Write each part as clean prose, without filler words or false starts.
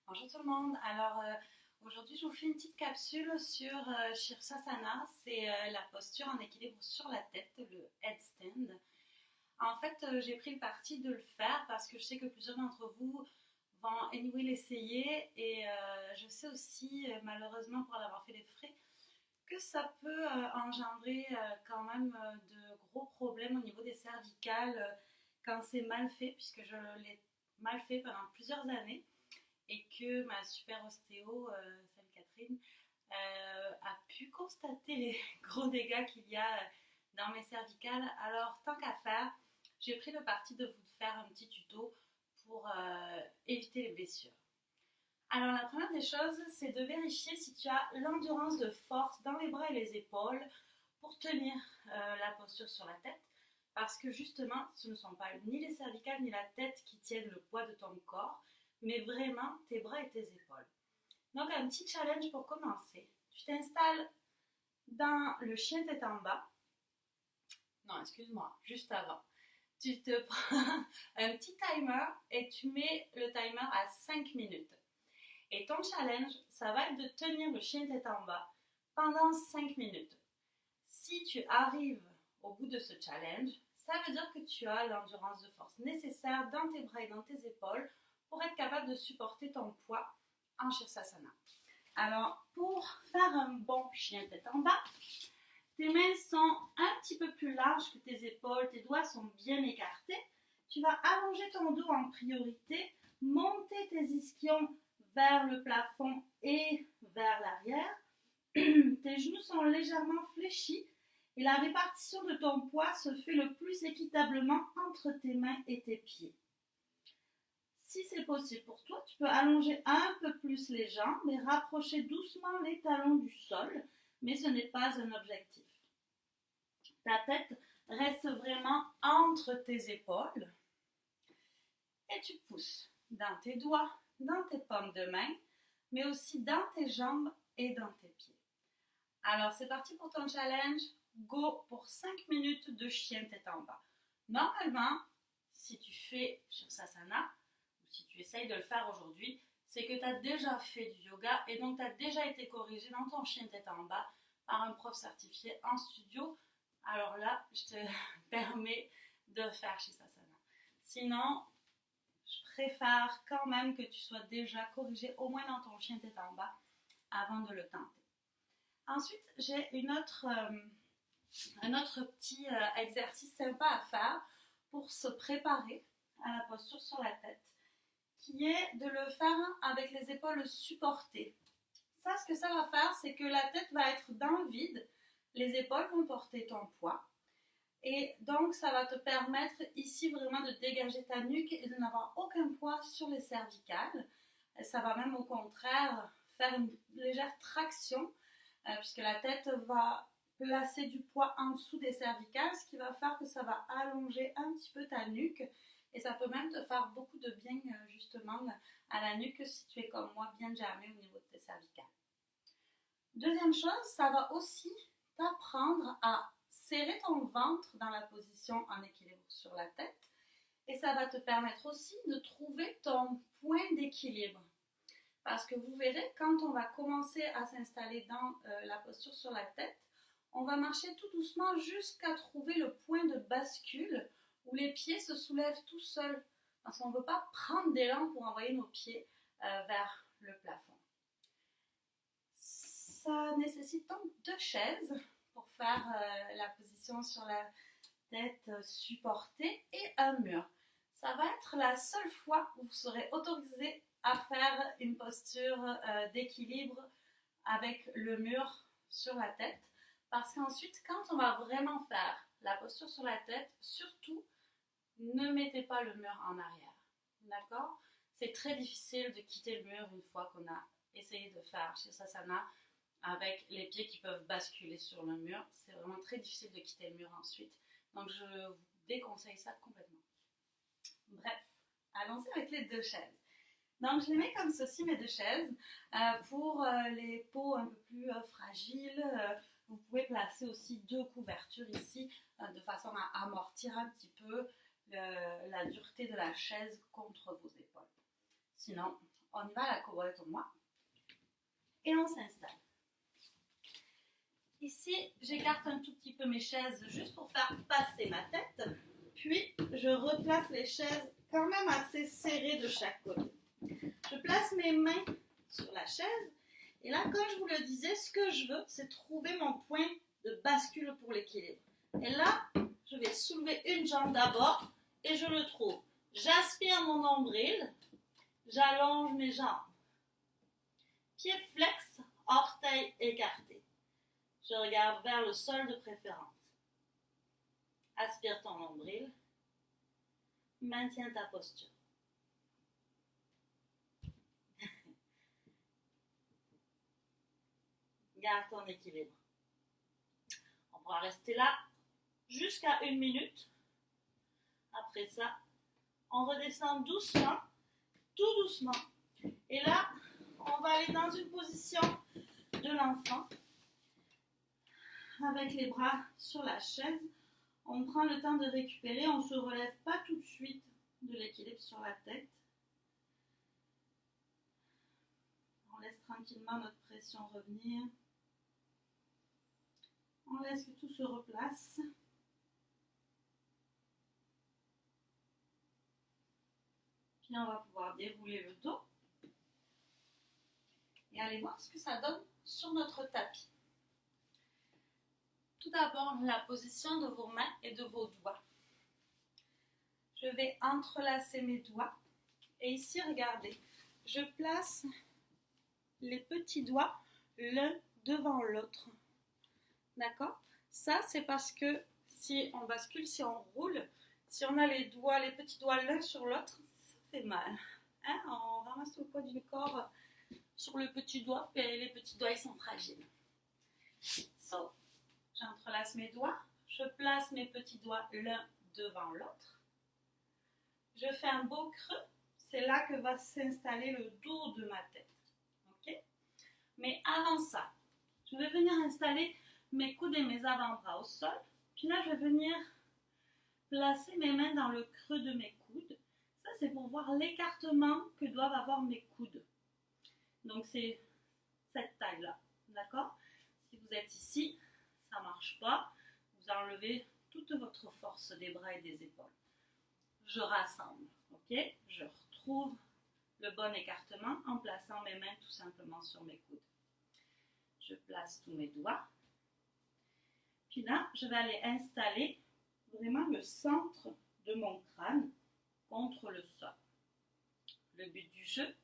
Bonjour tout le monde. Aujourd'hui, je vous fais une petite capsule sur Shirsasana. C'est la posture en équilibre sur la tête, le headstand. En fait, j'ai pris le parti de le faire parce que je sais que plusieurs d'entre vous vont anyway l'essayer et je sais aussi, malheureusement pour l'avoir fait des frais, que ça peut engendrer quand même de gros problèmes au niveau des cervicales quand c'est mal fait, puisque je l'ai mal fait pendant plusieurs années et que ma super ostéo, celle Catherine, a pu constater les gros dégâts qu'il y a dans mes cervicales. Alors, tant qu'à faire, j'ai pris le parti de vous faire un petit tuto pour éviter les blessures. Alors, la première des choses, c'est de vérifier si tu as l'endurance de force dans les bras et les épaules pour tenir la posture sur la tête. Parce que justement, ce ne sont pas ni les cervicales ni la tête qui tiennent le poids de ton corps, mais vraiment tes bras et tes épaules. Donc, un petit challenge pour commencer. Tu t'installes dans le chien tête en bas. Non, excuse-moi, juste avant. Tu te prends un petit timer et tu mets le timer à 5 minutes. Et ton challenge, ça va être de tenir le chien tête en bas pendant 5 minutes. Si tu arrives au bout de ce challenge, ça veut dire que tu as l'endurance de force nécessaire dans tes bras et dans tes épaules pour être capable de supporter ton poids en Shirsasana. Alors, pour faire un bon chien tête en bas, tes mains sont un petit peu plus larges que tes épaules, tes doigts sont bien écartés. Tu vas allonger ton dos en priorité, monter tes ischions vers le plafond et vers l'arrière. Tes genoux sont légèrement fléchis et la répartition de ton poids se fait le plus équitablement entre tes mains et tes pieds. Si c'est possible pour toi, tu peux allonger un peu plus les jambes et rapprocher doucement les talons du sol, mais ce n'est pas un objectif. Ta tête reste vraiment entre tes épaules et tu pousses dans tes doigts, dans tes paumes de main, mais aussi dans tes jambes et dans tes pieds. Alors, c'est parti pour ton challenge. Go pour 5 minutes de chien tête en bas. Normalement, si tu fais Shirsasana, ou si tu essayes de le faire aujourd'hui, c'est que tu as déjà fait du yoga et donc tu as déjà été corrigé dans ton chien tête en bas par un prof certifié en studio. Alors là, je te permets de faire Shirsasana. Sinon, je préfère quand même que tu sois déjà corrigé au moins dans ton chien tête en bas avant de le tenter. Ensuite, j'ai un autre petit exercice sympa à faire pour se préparer à la posture sur la tête, qui est de le faire avec les épaules supportées. Ça, ce que ça va faire, c'est que la tête va être dans le vide, les épaules vont porter ton poids, et donc ça va te permettre ici vraiment de dégager ta nuque et de n'avoir aucun poids sur les cervicales. Ça va même au contraire faire une légère traction, puisque la tête va placer du poids en dessous des cervicales, ce qui va faire que ça va allonger un petit peu ta nuque et ça peut même te faire beaucoup de bien justement à la nuque si tu es comme moi bien jamais au niveau de tes cervicales. Deuxième chose, ça va aussi t'apprendre à serrer ton ventre dans la position en équilibre sur la tête et ça va te permettre aussi de trouver ton point d'équilibre. Parce que vous verrez, quand on va commencer à s'installer dans la posture sur la tête, on va marcher tout doucement jusqu'à trouver le point de bascule où les pieds se soulèvent tout seuls. Parce qu'on ne veut pas prendre d'élan pour envoyer nos pieds vers le plafond. Ça nécessite donc 2 chaises pour faire la position sur la tête supportée et un mur. Ça va être la seule fois où vous serez autorisé à faire une posture d'équilibre avec le mur sur la tête. Parce qu'ensuite, quand on va vraiment faire la posture sur la tête, surtout, ne mettez pas le mur en arrière. D'accord? C'est très difficile de quitter le mur une fois qu'on a essayé de faire Shirsasana avec les pieds qui peuvent basculer sur le mur. C'est vraiment très difficile de quitter le mur ensuite. Donc, je vous déconseille ça complètement. Bref, allons-y avec les 2 chaises. Donc, je les mets comme ceci, mes 2 chaises. Pour les peaux un peu plus fragiles, vous pouvez placer aussi 2 couvertures ici, de façon à amortir un petit peu la dureté de la chaise contre vos épaules. Sinon, On y va à la couette au moins. Et on s'installe. Ici, j'écarte un tout petit peu mes chaises juste pour faire passer ma tête. Puis, je replace les chaises quand même assez serrées de chaque côté. Je place mes mains sur la chaise. Et là, comme je vous le disais, ce que je veux, c'est trouver mon point de bascule pour l'équilibre. Et là, je vais soulever une jambe d'abord et je le trouve. J'aspire mon nombril, j'allonge mes jambes. Pied flex, orteils écartés. Je regarde vers le sol de préférence. Aspire ton nombril. Maintiens ta posture. Garde ton équilibre. On pourra rester là jusqu'à 1 minute. Après ça, on redescend doucement, tout doucement. Et là, on va aller dans une position de l'enfant. Avec les bras sur la chaise, on prend le temps de récupérer. On ne se relève pas tout de suite de l'équilibre sur la tête. On laisse tranquillement notre pression revenir. On laisse que tout se replace. Puis on va pouvoir dérouler le dos. Et aller voir ce que ça donne sur notre tapis. Tout d'abord, la position de vos mains et de vos doigts. Je vais entrelacer mes doigts. Et ici, regardez, je place les petits doigts l'un devant l'autre. D'accord? Ça, c'est parce que si on bascule, si on roule, si on a les petits doigts l'un sur l'autre, ça fait mal. Hein? On ramasse le poids du corps sur le petit doigt, et les petits doigts, ils sont fragiles. So, j'entrelace mes doigts, je place mes petits doigts l'un devant l'autre. Je fais un beau creux, c'est là que va s'installer le dos de ma tête. Okay? Mais avant ça, je vais venir installer mes coudes et mes avant-bras au sol. Puis là, je vais venir placer mes mains dans le creux de mes coudes. Ça, c'est pour voir l'écartement que doivent avoir mes coudes. Donc, c'est cette taille-là. D'accord? Si vous êtes ici, ça ne marche pas. Vous enlevez toute votre force des bras et des épaules. Je rassemble. Ok? Je retrouve le bon écartement en plaçant mes mains tout simplement sur mes coudes. Je place tous mes doigts. Puis là, je vais aller installer vraiment le centre de mon crâne contre le sol. Le but du jeu,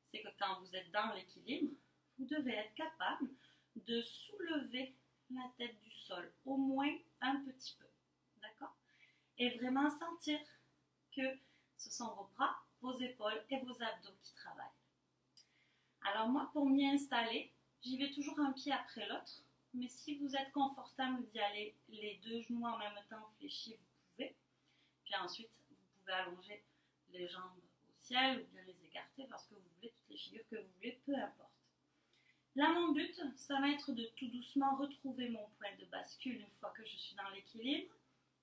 c'est que quand vous êtes dans l'équilibre, vous devez être capable de soulever la tête du sol, au moins un petit peu. D'accord? Et vraiment sentir que ce sont vos bras, vos épaules et vos abdos qui travaillent. Alors moi, pour m'y installer, j'y vais toujours un pied après l'autre. Mais si vous êtes confortable d'y aller les deux genoux en même temps fléchis, vous pouvez. Puis ensuite, vous pouvez allonger les jambes au ciel ou bien les écarter parce que vous voulez, toutes les figures que vous voulez, peu importe. Là, mon but, ça va être de tout doucement retrouver mon point de bascule une fois que je suis dans l'équilibre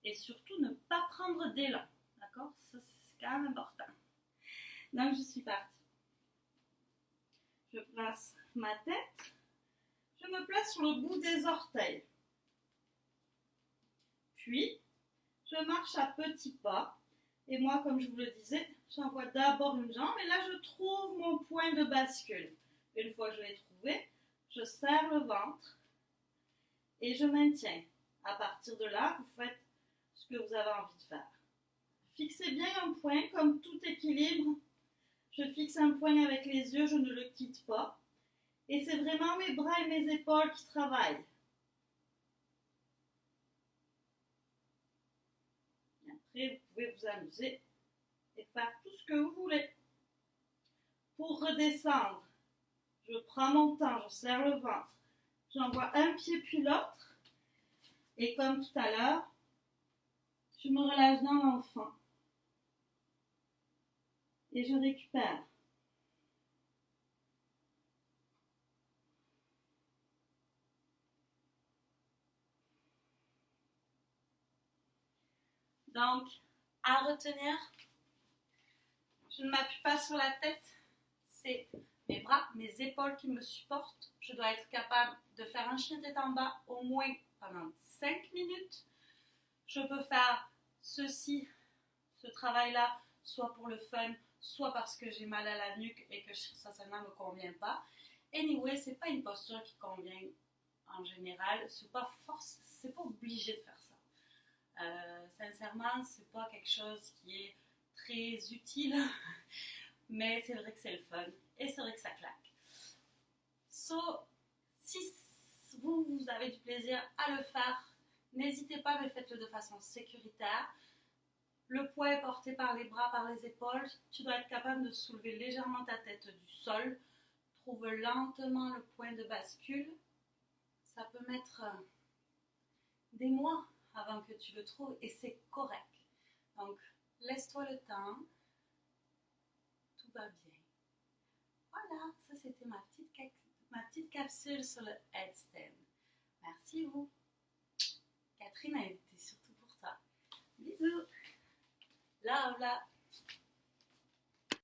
et surtout ne pas prendre d'élan. D'accord? Ça, c'est quand même important. Donc, je suis partie. Je place ma tête. Je me place sur le bout des orteils. Puis, je marche à petits pas. Et moi, comme je vous le disais, j'envoie d'abord une jambe. Et là, je trouve mon point de bascule. Une fois que je l'ai trouvé, je serre le ventre. Et je maintiens. À partir de là, vous faites ce que vous avez envie de faire. Fixez bien un point, comme tout équilibre. Je fixe un point avec les yeux, je ne le quitte pas. Et c'est vraiment mes bras et mes épaules qui travaillent. Et après, vous pouvez vous amuser et faire tout ce que vous voulez. Pour redescendre, je prends mon temps, je serre le ventre. J'envoie un pied puis l'autre. Et comme tout à l'heure, je me relâche dans l'enfant. Et je récupère. Donc, à retenir, je ne m'appuie pas sur la tête. c'est mes bras, mes épaules qui me supportent. Je dois être capable de faire un chien tête en bas au moins pendant 5 minutes. Je peux faire ceci, ce travail-là, soit pour le fun, soit parce que j'ai mal à la nuque et que Shirsasana ne me convient pas. Anyway, c'est pas une posture qui convient en général. C'est pas obligé de faire ça. Sincèrement, c'est pas quelque chose qui est très utile, mais c'est vrai que c'est le fun et c'est vrai que ça claque. So, si vous avez du plaisir à le faire, n'hésitez pas, mais faites-le de façon sécuritaire. Le poids est porté par les bras, par les épaules. Tu dois être capable de soulever légèrement ta tête du sol. Trouve lentement le point de bascule. Ça peut mettre des mois avant que tu le trouves et c'est correct. Donc, laisse-toi le temps. Tout va bien. Voilà, ça c'était ma petite capsule sur le headstand. Merci vous. Catherine a été surtout pour toi. Bisous. Là, là.